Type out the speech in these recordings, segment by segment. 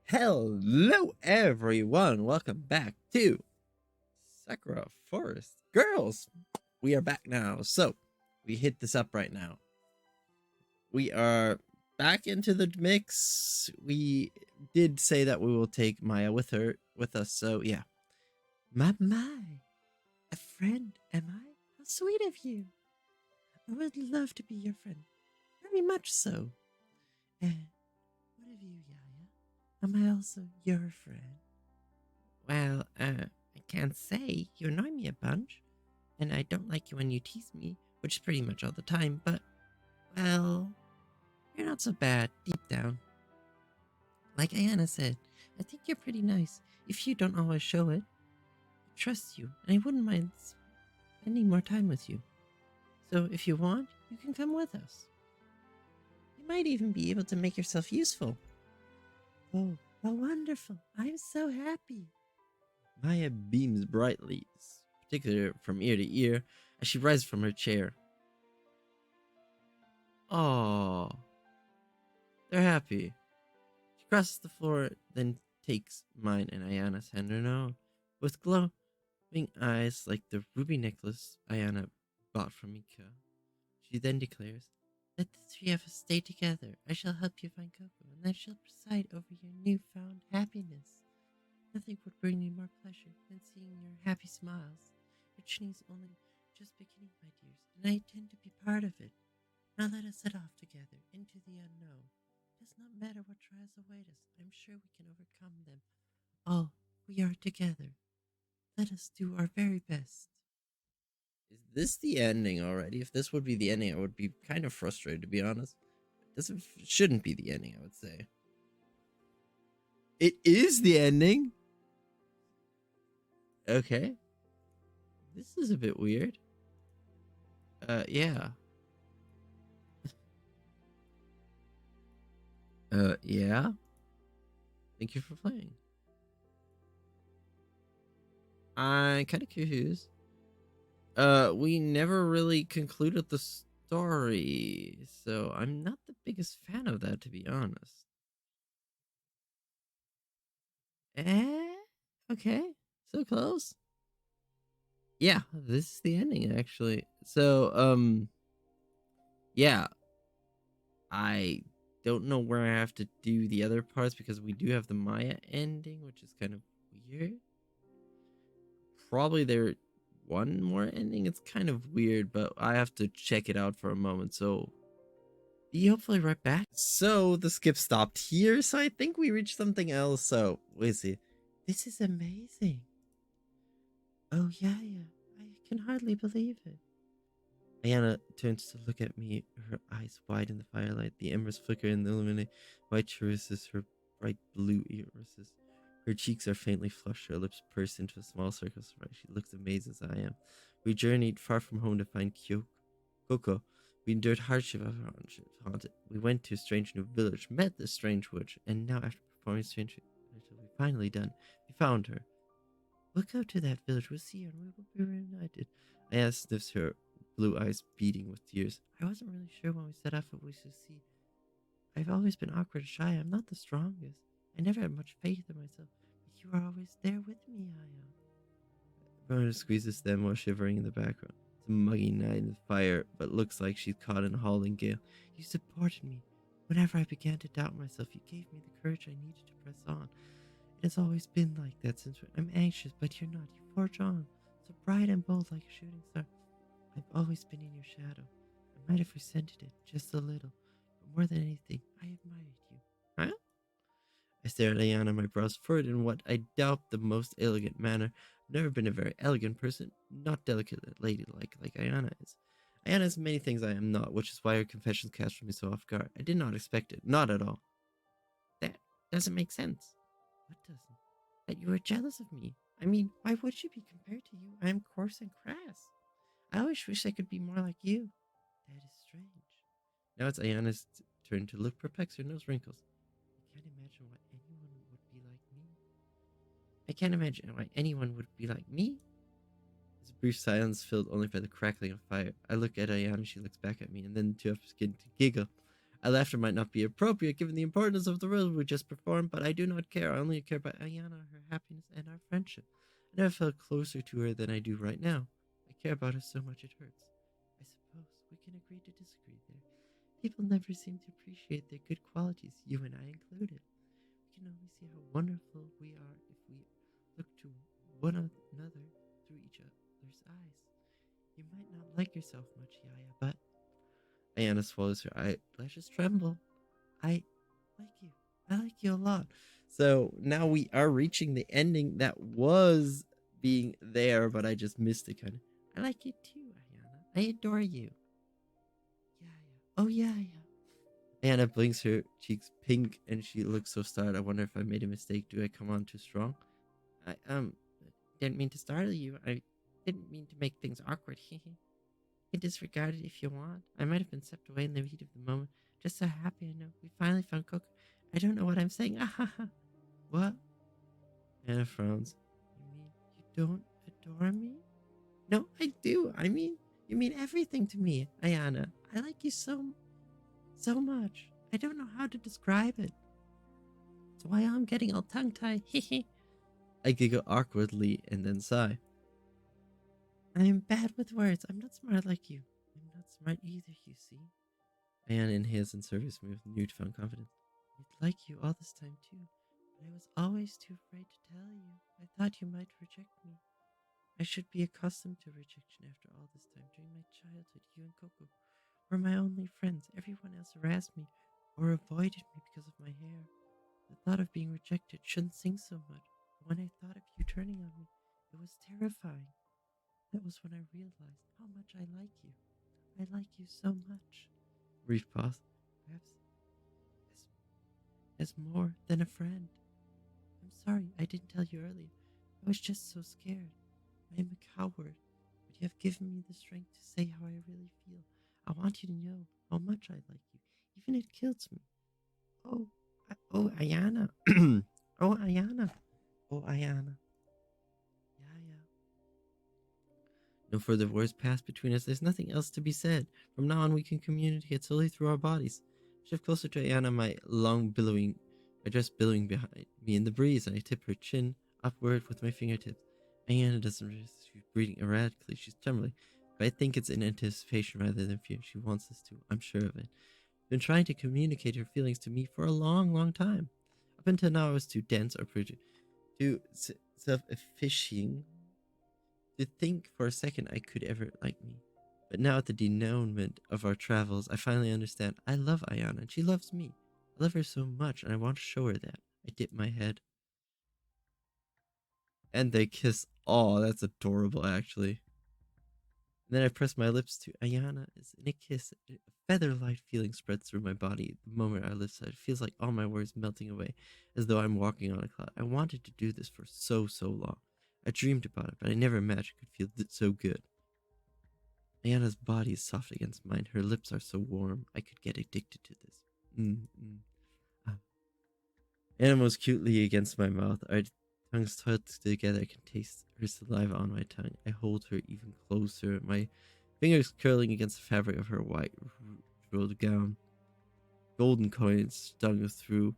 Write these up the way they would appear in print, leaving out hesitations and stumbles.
Hello, everyone. Welcome back to Sakura Forest Girls. We are back now. So, we hit this up right now. We are back into the mix. We did say that we will take Maya with us. So, yeah. My. A friend, am I? How sweet of you. I would love to be your friend. Very much so. And what of you, Yaya? Am I also your friend? Well, I can't say. You annoy me a bunch, and I don't like you when you tease me, which is pretty much all the time, but, well, you're not so bad deep down. Like Ayana said, I think you're pretty nice, if you don't always show it. I trust you, and I wouldn't mind spending more time with you. So if you want, you can come with us. You might even be able to make yourself useful. Oh, how wonderful. I'm so happy. Maya beams brightly, particularly from ear to ear, as she rises from her chair. Oh, they're happy. She crosses the floor, then takes mine and Ayana's hand in her own, with glowing eyes like the ruby necklace Ayana bought from Mika. She then declares, "Let the three of us stay together. I shall help you find Coco, and I shall preside over your newfound happiness. Nothing would bring me more pleasure than seeing your happy smiles. Your journey is only just beginning, my dears, and I intend to be part of it. Now let us set off together into the unknown. It does not matter what trials await us. I'm sure we can overcome them. Oh, we are together. Let us do our very best." Is this the ending already? If this would be the ending, I would be kind of frustrated, to be honest. This shouldn't be the ending, I would say. It is the ending? Okay. This is a bit weird. Yeah. Yeah. Thank you for playing. I'm kind of confused. We never really concluded the story, so I'm not the biggest fan of that, to be honest. Eh? Okay. So close. Yeah, this is the ending, actually. So, yeah. I don't know where I have to do the other parts because we do have the Maya ending, which is kind of weird. Probably there one more ending. It's kind of weird, but I have to check it out for a moment. So be hopefully right back. So the skip stopped here, so I think we reached something else. So we'll see. This is amazing. Oh yeah, I can hardly believe it. Ayana turns to look at me, her eyes wide in the firelight. The embers flicker and illuminate white irises, her bright blue irises. Her cheeks are faintly flushed, her lips pursed into a small circle of surprise. She looks amazed as I am. We journeyed far from home to find Coco. We endured hardship after hardship. Haunted. We went to a strange new village, met this strange witch, and now after performing strange ritual, we finally done. We found her. We'll go to that village, we'll see her, and we will be reunited. Ayana sniffs, her blue eyes beating with tears. I wasn't really sure when we set off what we should see. I've always been awkward and shy. I'm not the strongest. I never had much faith in myself, but you are always there with me, Aya. Verona squeezes them while shivering in the background. It's a muggy night in the fire, but looks like she's caught in a howling gale. You supported me. Whenever I began to doubt myself, you gave me the courage I needed to press on. It has always been like that since I'm anxious, but you're not. You forge on, so bright and bold like a shooting star. I've always been in your shadow. I might have resented it just a little, but more than anything, I admired you. Huh? I stare at Ayana, my brows furrowed in what I doubt the most elegant manner. I've never been a very elegant person, not delicate and ladylike like Ayana is. Ayana is many things I am not, which is why her confessions captured me so off guard. I did not expect it, not at all. That doesn't make sense. What doesn't? That you were jealous of me. I mean, why would you be compared to you? I am coarse and crass. I always wish I could be more like you. That is strange. Now it's Ayana's turn to look perplexed, her nose wrinkles. I can't imagine why anyone would be like me. I can't imagine why anyone would be like me. There's a brief silence filled only by the crackling of fire. I look at Ayana, she looks back at me, and then the two of us begin to giggle. A laughter might not be appropriate given the importance of the role we just performed, but I do not care. I only care about Ayana, her happiness, and our friendship. I never felt closer to her than I do right now. I care about her so much it hurts. I suppose we can agree to disagree there. People never seem to appreciate their good qualities, you and I included. We can only see how wonderful we are if we look to one another through each other's eyes. You might not like yourself much, Yaya, but Ayana swallows her eyelashes tremble. I like you. I like you a lot. So now we are reaching the ending that was being there, but I just missed it kind of. I like you too, Ayana. I adore you. Yeah, yeah. Oh, yeah, yeah. Ayana blinks, her cheeks pink, and she looks so startled. I wonder if I made a mistake. Do I come on too strong? I didn't mean to startle you. I didn't mean to make things awkward. You can disregard it if you want. I might have been swept away in the heat of the moment. Just so happy I know we finally found Coco. I don't know what I'm saying. What? Anna frowns. You mean you don't adore me? No, I do. I mean, you mean everything to me, Ayana. I like you so much. I don't know how to describe it. That's why I'm getting all tongue-tied. I giggle awkwardly and then sigh. I'm bad with words. I'm not smart like you. I'm not smart either, you see. Ayana inhales and surveys me with newfound confidence. I'd like you all this time too, but I was always too afraid to tell you. I thought you might reject me. I should be accustomed to rejection after all this time. During my childhood, you and Coco were my only friends. Everyone else harassed me or avoided me because of my hair. The thought of being rejected shouldn't sting so much. When I thought of you turning on me, it was terrifying. That was when I realized how much I like you. I like you so much. Brief pause. Perhaps as more than a friend. I'm sorry I didn't tell you earlier. I was just so scared. I am a coward, but you have given me the strength to say how I really feel. I want you to know how much I like you, even if it kills me. Oh, oh, Ayana. Oh, Ayana. Oh, Ayana. Yeah, yeah. No further words pass between us. There's nothing else to be said. From now on, we can communicate solely through our bodies. Shift closer to Ayana, my dress billowing behind me in the breeze. I tip her chin upward with my fingertips. Ayana doesn't resist. She's breathing erratically. She's trembling. But I think it's in anticipation rather than fear. She wants us to. I'm sure of it. Been trying to communicate her feelings to me for a long, long time. Up until now, I was too dense or too self-efficient to think for a second I could ever like me. But now at the denouement of our travels, I finally understand. I love Ayana and she loves me. I love her so much and I want to show her that. I dip my head. And they kiss. Oh, that's adorable actually. And then I press my lips to Ayana's in a kiss. A feather-light feeling spreads through my body the moment our lips touch. It feels like all my words melting away, as though I'm walking on a cloud. I wanted to do this for so long. I dreamed about it, but I never imagined it could feel so good. Ayana's body is soft against mine. Her lips are so warm. I could get addicted to this. Ah. Ayana moves cutely against my mouth. Our tongues touch together. I can taste her saliva on my tongue. I hold her even closer, my fingers curling against the fabric of her white rolled gown. Golden coins stung through.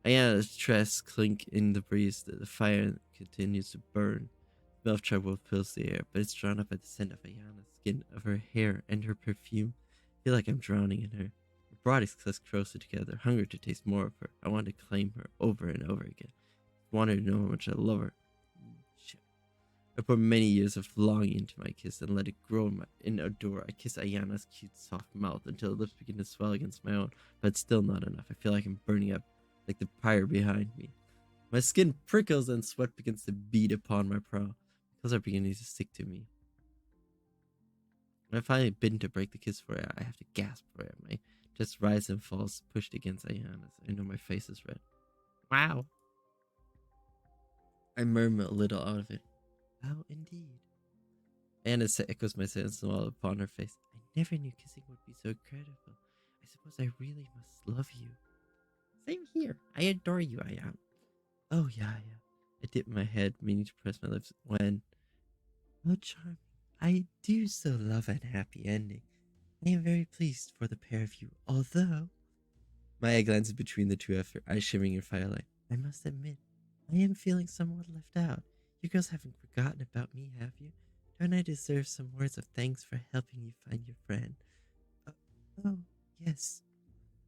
Ayana's dress clink in the breeze. The fire continues to burn. The smell of charcoal fills the air, but it's drowned out by the scent of Ayana's skin, of her hair, and her perfume. I feel like I'm drowning in her. Our bodies clutch closer together, hunger to taste more of her. I want to claim her over and over again. I want her to know how much I love her. I pour many years of longing into my kiss and let it grow in adore. I kiss Ayana's cute, soft mouth until her lips begin to swell against my own, but it's still not enough. I feel like I'm burning up, like the pyre behind me. My skin prickles and sweat begins to bead upon my brow. Clothes are beginning to stick to me. When I finally bid to break the kiss for her, I have to gasp for it. My chest rises and falls, pushed against Ayana's. I know my face is red. Wow. I murmur a little out of it. Wow, indeed. Anna echoes my sentence while upon her face. I never knew kissing would be so incredible. I suppose I really must love you. Same here. I adore you, Ayana. Oh, yeah. I dip my head, meaning to press my lips when... Oh, charming. I do so love an happy ending. I am very pleased for the pair of you, although Maya glances between the two of her eyes shimmering in firelight. I must admit, I am feeling somewhat left out. You girls haven't forgotten about me, have you? Don't I deserve some words of thanks for helping you find your friend? Oh, oh yes.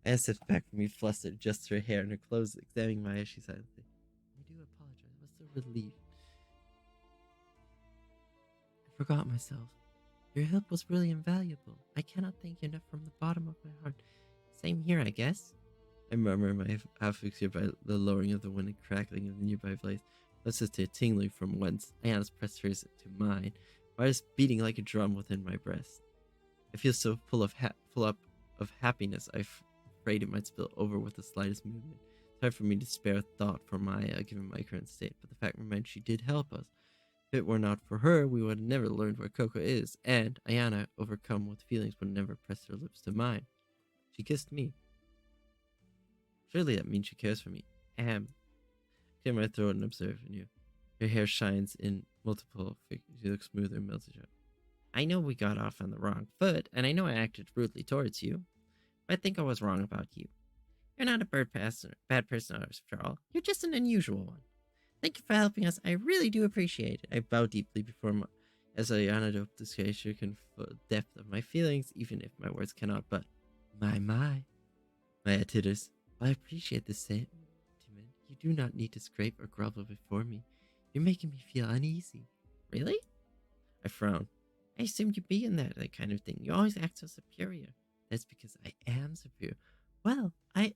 Aya steps back from me, flustered, adjusts her hair and her clothes, examining Maya. She silently. I do apologize. What's the relief? I forgot myself. Your help was really invaluable. I cannot thank you enough from the bottom of my heart. Same here, I guess. I murmur, my half fixated by the lowering of the wind and crackling of the nearby blaze. Let's just tingling from whence Ayana's pressed hers to mine, my heart is beating like a drum within my breast. I feel so full up of happiness. I'm afraid it might spill over with the slightest movement. It's hard for me to spare a thought for Maya, given my current state, but the fact remains she did help us. If it were not for her, we would have never learned where Coco is, and Ayana, overcome with feelings, would never press her lips to mine. She kissed me. Surely that means she cares for me. Clear my throat and observe anew. Her hair shines in multiple figures. She looks smoother and melted out. I know we got off on the wrong foot, and I know I acted rudely towards you. But I think I was wrong about you. You're not a bad person after all. You're just an unusual one. Thank you for helping us. I really do appreciate it. I bow deeply before my, as Ayana dope the can feel the depth of my feelings, even if my words cannot. But my. Maya titters. Well, I appreciate this sentiment. You do not need to scrape or grovel before me. You're making me feel uneasy. Really? I frown. I assumed you'd be in that kind of thing. You always act so superior. That's because I am superior. Well, I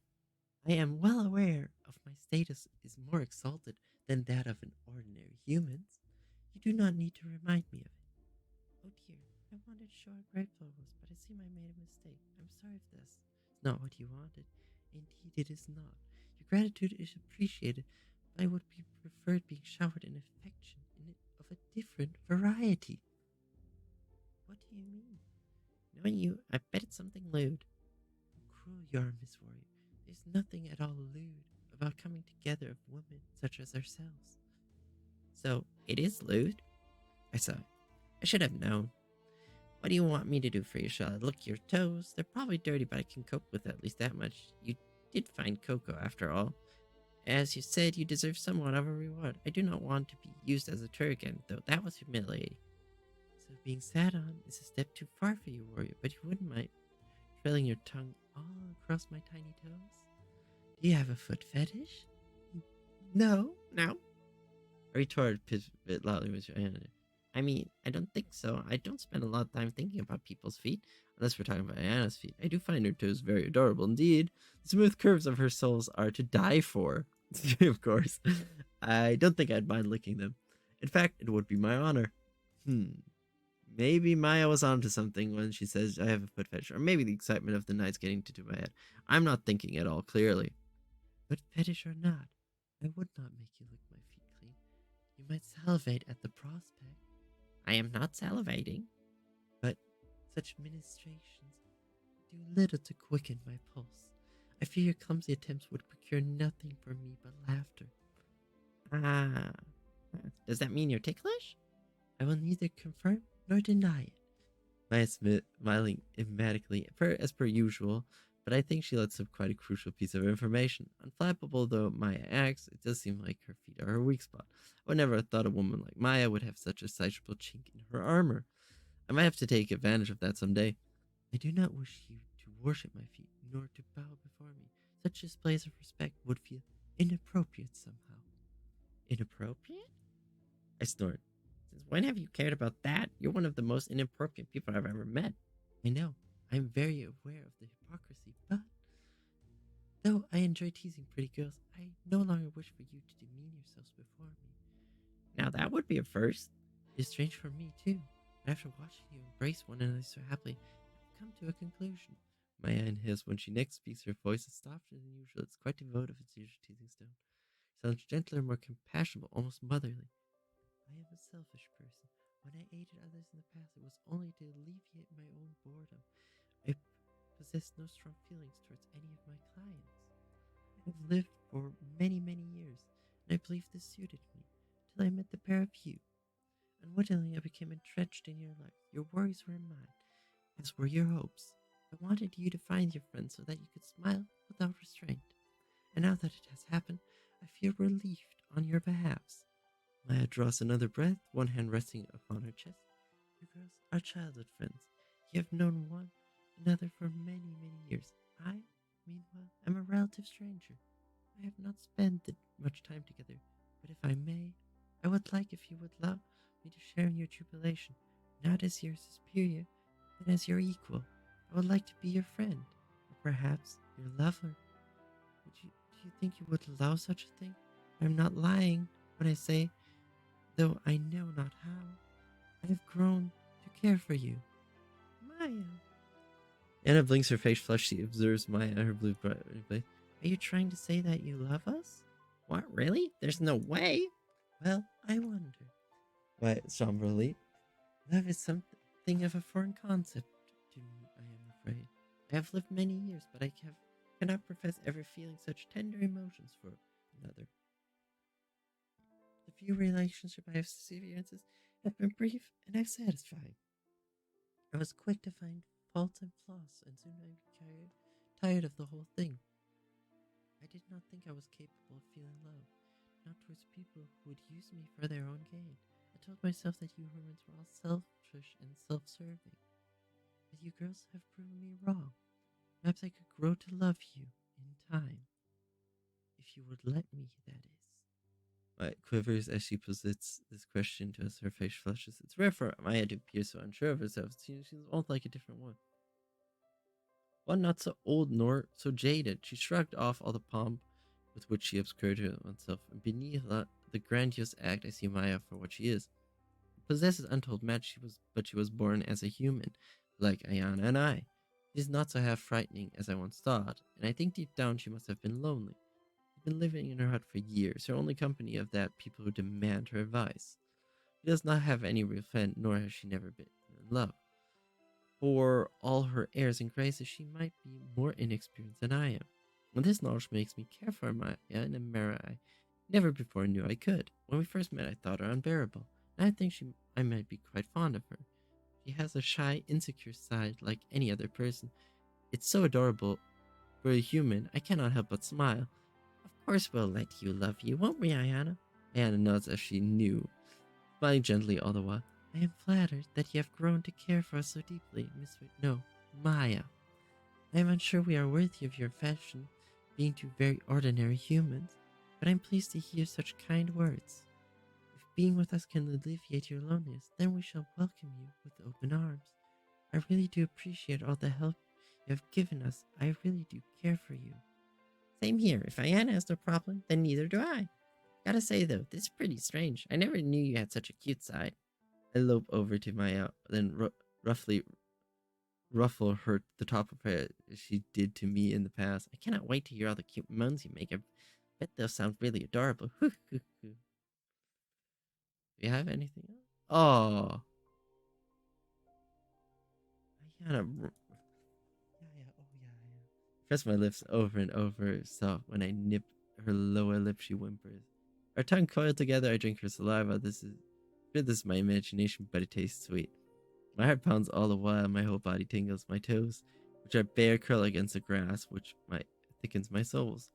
am well aware of my status is more exalted than that of an ordinary human's. You do not need to remind me of it. Oh dear, I wanted to show how grateful I was, but I seem I made a mistake. I'm sorry if this is not what you wanted. Indeed, it is not. Your gratitude is appreciated, but I would be preferred being showered in affection of a different variety. What do you mean? Knowing you, I bet it's something lewd. How cruel you are, Miss Warrior. There's nothing at all lewd about coming together of women such as ourselves. So, it is lewd? I sighed. I should have known. What do you want me to do for you? Shall I lick your toes? They're probably dirty, but I can cope with at least that much. You did find Coco, after all. As you said, you deserve somewhat of a reward. I do not want to be used as a turgan, though that was humiliating. So being sat on is a step too far for you, warrior, but you wouldn't mind trailing your tongue all across my tiny toes? Do you have a foot fetish? No. I retorted a bit loudly with your hand. I mean, I don't think so. I don't spend a lot of time thinking about people's feet, unless we're talking about Anna's feet. I do find her toes very adorable indeed. The smooth curves of her soles are to die for. Of course. I don't think I'd mind licking them. In fact, it would be my honor. Maybe Maya was onto something when she says I have a foot fetish, or maybe the excitement of the night's getting to my head. I'm not thinking at all clearly. Foot fetish or not, I would not make you lick my feet clean. You might salivate at the prospect. I am not salivating. But such ministrations do little to quicken my pulse. I fear your clumsy attempts would procure nothing for me but laughter. Ah, does that mean you're ticklish? I will neither confirm nor deny it. Maya smiling enigmatically, as per usual, but I think she lets slip quite a crucial piece of information. Unflappable though Maya acts, it does seem like her feet are her weak spot. I would never have thought a woman like Maya would have such a sizable chink in her armor. I might have to take advantage of that someday. I do not wish you to worship my feet, nor to bow before me. Such displays of respect would feel inappropriate somehow. Inappropriate? I snorted. Since when have you cared about that? You're one of the most inappropriate people I've ever met. I know. I'm very aware of the hypocrisy, but though I enjoy teasing pretty girls, I no longer wish for you to demean yourselves before me. Now that would be a first. It's strange for me, too. But after watching you embrace one another so happily, I've come to a conclusion. Maya inhales when she next speaks. Her voice is softer than usual. It's quite devoid of its usual teasing tone. Sounds gentler, more compassionate, almost motherly. I am a selfish person. When I aided others in the past, it was only to alleviate my own boredom. I possessed no strong feelings towards any of my clients. I have lived for many, many years, and I believe this suited me, till I met the pair of you. Unwittingly, I became entrenched in your life. Your worries were in mine, as were your hopes. I wanted you to find your friend so that you could smile without restraint. And now that it has happened, I feel relieved on your behalves. Maya draws another breath, one hand resting upon her chest. You girls are childhood friends. You have known one another for many, many years. I, meanwhile, am a relative stranger. I have not spent much time together, but if I may, I would like if you would allow me to share in your jubilation, not as your superior, but as your equal. I would like to be your friend, or perhaps your lover. Do you think you would allow such a thing? I am not lying when I say, though I know not how, I have grown to care for you. Maya. Anna blinks, her face flushed. She observes Maya and her blue bright. Are you trying to say that you love us? What, really? There's no way. Well, I wonder. Why, somberly, love is something of a foreign concept to me, I am afraid. I have lived many years, but cannot profess ever feeling such tender emotions for another. The few relationships I have experienced have been brief and unsatisfying. I was quick to find faults and flaws, and soon I became tired of the whole thing. I did not think I was capable of feeling love, not towards people who would use me for their own gain. I told myself that you humans were all selfish and self-serving. But you girls have proven me wrong. Perhaps I could grow to love you in time. If you would let me, that is. Maya quivers as she posits this question to us. Her face flushes. It's rare for Maya to appear so unsure of herself. She's almost like a different one. One not so old nor so jaded. She shrugged off all the pomp with which she obscured herself, and beneath the grandiose act I see Maya for what she is. Possesses untold magic, but she was born as a human, like Ayana and I. She is not so half frightening as I once thought, and I think deep down she must have been lonely. She's been living in her hut for years, her only company of that people who demand her advice. She does not have any real friend, nor has she never been in love. For all her airs and graces, she might be more inexperienced than I am. And this knowledge makes me care for Maya in a manner I never before knew I could. When we first met, I thought her unbearable, and I think I might be quite fond of her. She has a shy, insecure side like any other person. It's so adorable. For a human, I cannot help but smile. Of course we'll let you love you, won't we, Ayana? Ayana nods as she knew, smiling gently all the while. I am flattered that you have grown to care for us so deeply, No, Maya. I am unsure we are worthy of your affection, being two very ordinary humans, but I'm pleased to hear such kind words. If being with us can alleviate your loneliness, then we shall welcome you with open arms. I really do appreciate all the help you have given us. I really do care for you. Same here. If Ayana has no problem, then neither do I. Gotta say though, this is pretty strange. I never knew you had such a cute side. I lope over to Maya, then roughly ruffle her the top of her head as she did to me in the past. I cannot wait to hear all the cute moans you make. I bet they'll sound really adorable. Do you have anything else? Oh, Ayana. Press my lips over and over, soft. When I nip her lower lip, she whimpers. Our tongue coiled together, I drink her saliva. This is my imagination, but it tastes sweet. My heart pounds all the while, my whole body tingles. My toes, which are bare, curl against the grass, which thickens my soles.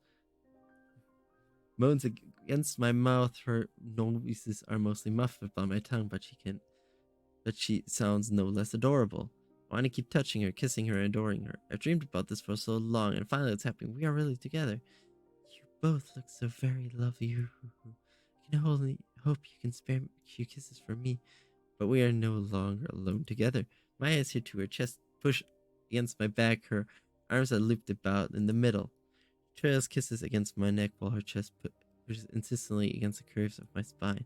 Moans against my mouth, her noises are mostly muffled by my tongue, but she sounds no less adorable. I want to keep touching her, kissing her, adoring her. I've dreamed about this for so long, and finally it's happening. We are really together. You both look so very lovely. I can only hope you can spare a few kisses for me, but we are no longer alone together. My eyes hit to her chest, push against my back. Her arms are looped about in the middle. She trails kisses against my neck while her chest pushes insistently against the curves of my spine.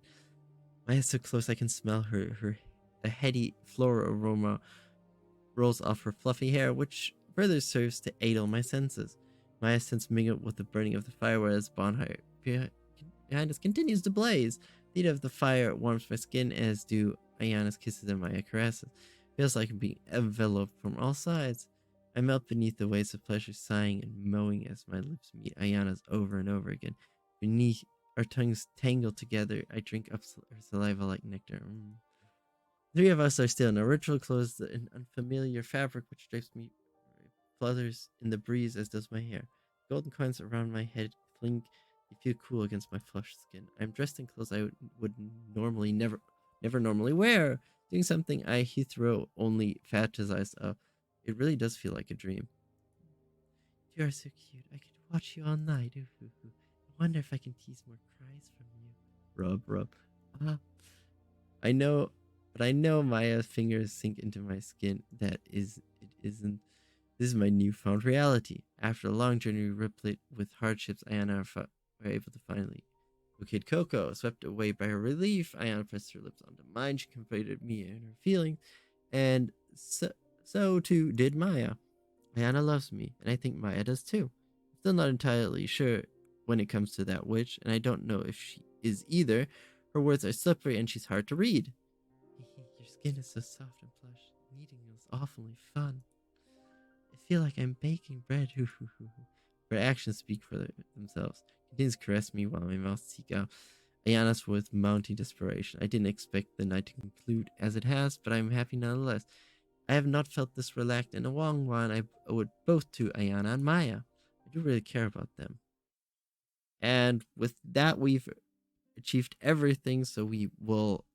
My eyes so close I can smell the heady floral aroma rolls off her fluffy hair, which further serves to aidle my senses. My sense mingled with the burning of the fire, whereas bonfire behind us continues to blaze. The heat of the fire warms my skin, as do Ayana's kisses and my caresses. Feels like I'm being enveloped from all sides. I melt beneath the waves of pleasure, sighing and moaning as my lips meet Ayana's over and over again. Beneath our tongues tangled together, I drink up her saliva like nectar. Three of us are still in a ritual clothes, an unfamiliar fabric which drapes me flutters in the breeze as does my hair. Golden coins around my head clink. They feel cool against my flushed skin. I'm dressed in clothes I would normally never normally wear. Doing something I Heathrow only fantasized of. It really does feel like a dream. You are so cute. I could watch you all night. Ooh, ooh, ooh. I wonder if I can tease more cries from you. Rub, rub. Ah, I know, but I know Maya's fingers sink into my skin. It isn't. This is my newfound reality. After a long journey replete with hardships, Ayana were able to finally locate Coco. Swept away by her relief, Ayana pressed her lips onto mine. She confided me in her feelings, and so too did Maya. Ayana loves me, and I think Maya does too. I'm still not entirely sure when it comes to that witch, and I don't know if she is either. Her words are slippery, and she's hard to read. Your skin is so soft and plush. Kneading is awfully fun. I feel like I'm baking bread. Her actions speak for themselves. Continues to caress me while my mouth seek out. Ayana's with mounting desperation. I didn't expect the night to conclude as it has, but I'm happy nonetheless. I have not felt this relaxed in a long while, and I owe it both to Ayana and Maya. I do really care about them. And with that, we've achieved everything, so we will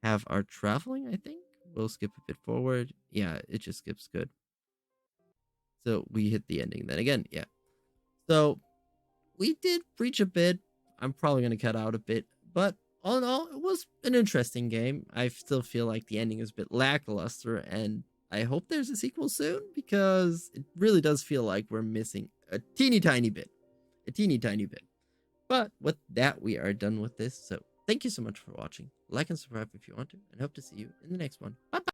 have our traveling, I think. We'll skip a bit forward. Yeah, it just skips good. So we hit the ending then again. Yeah. So we did reach a bit. I'm probably going to cut out a bit. But all in all, it was an interesting game. I still feel like the ending is a bit lackluster. And I hope there's a sequel soon because it really does feel like we're missing a teeny tiny bit. A teeny tiny bit. But with that, we are done with this. So thank you so much for watching. Like and subscribe if you want to. And hope to see you in the next one. Bye bye.